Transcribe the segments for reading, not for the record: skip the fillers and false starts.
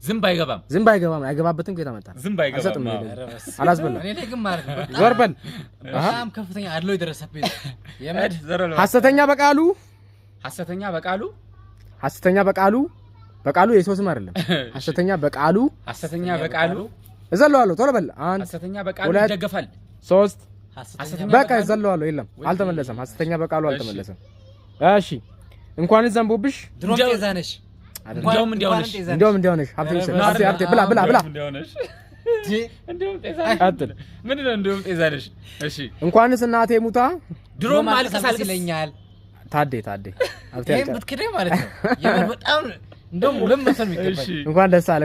ዝም ባይገባም አይገባበትም ከታ መጣ ዝም ባይገባም አላስበላ እኔ ደግም ማለት ነው ዞርበል በጣም ከፍተኛ አድሎ ይደረሰብኝ የመድ ሐሰተኛ በቃሉ የሰው ስም አይደለም ሐሰተኛ በቃሉ እዘለዋለሁ ቶሎ በል አንድ ሐሰተኛ በቃሉ ይደገፋል 3 በቃ እዘለዋለሁ የለም አልተመለሰም ሐሰተኛ በቃሉ አልተመለሰም እሺ እንኳን ዘንቦብሽ ድሮም ጤዛነሽ እንደውም እንዲያውነሽ ሀብቴ ብላ እንደውም ጤዛነሽ እሺ እንኳንስ እናቴ ሙታ ድሮም አልቀሳል ይለኛል ታዴ ሀብቴ ይሄን ብትክዴ ማለት ነው የምን በጣም እንደውም ለምሰም ይከፋል እንኳን ደስ አለ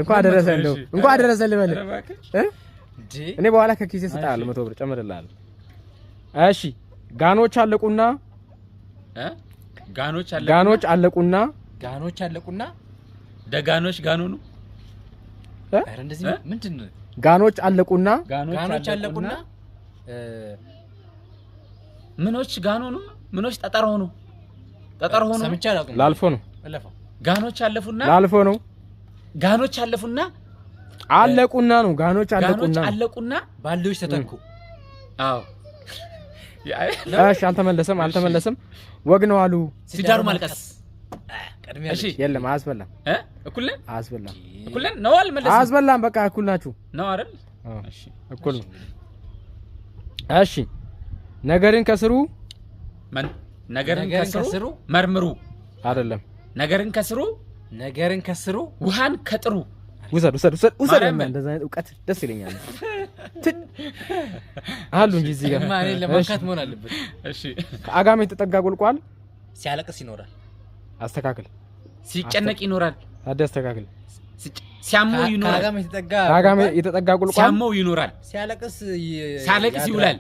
እንኳን አደረሰ ልበል እኔ በኋላ ከኪሴ ሰጣለሁ 100 ብር ጨምርልሃለሁ እሺ ጋኖች አለቁና ደጋኖች ጋኖኑ አረ እንደዚህ ምንድነው ጋኖች አለቁና ምኖች ጋኖኑ ምኖች ጠጠር ሆኑ ላልፎ ነው ጋኖች አለፉና አለቁና ባልዶች ተተኩ አዎ እሺ አልተመለሰም ወግ ነው አሉ ሲዳሩ ማልቀስ እሺ የለም አያስበላም እኩልን ነው አልመለሰም አያስበላም በቃ እኩል ናችሁ ነው አይደል እሺ እኩል ነው እሺ ነገርን ከስሩ መርምሩ አይደለም ነገርን ከስሩ ውሃን ከጥሩ ውሰድ እንደዛ አይነት ዕውቀት ደስ ይለኛል አሉ እንጂ እዚህ ጋር ማን ለማካት መሆን አለበት እሺ ከአጋሜ የተጠጋ ቁልቋል ሲያለቅስ ይኖራል አስተካክል ሲጨነቅ ይኖራል አስተካክል ሲያመው ይኖራል ከአጋሜ የተጠጋ ቁልቋል ሲያመው ይኖራል ሲያለቅስ ይውላል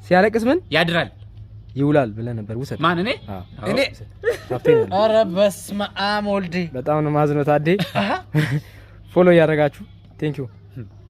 ሲያለቅስ ምን ያድራል ይውላል ብለህ ነበር ውሰድ ማን እኔ ኧረ በስመ አብ ወልዴ በጣም ነው ማዝነው ታዴ ፎሎ ያደረጋችሁ ቴንክ ዩ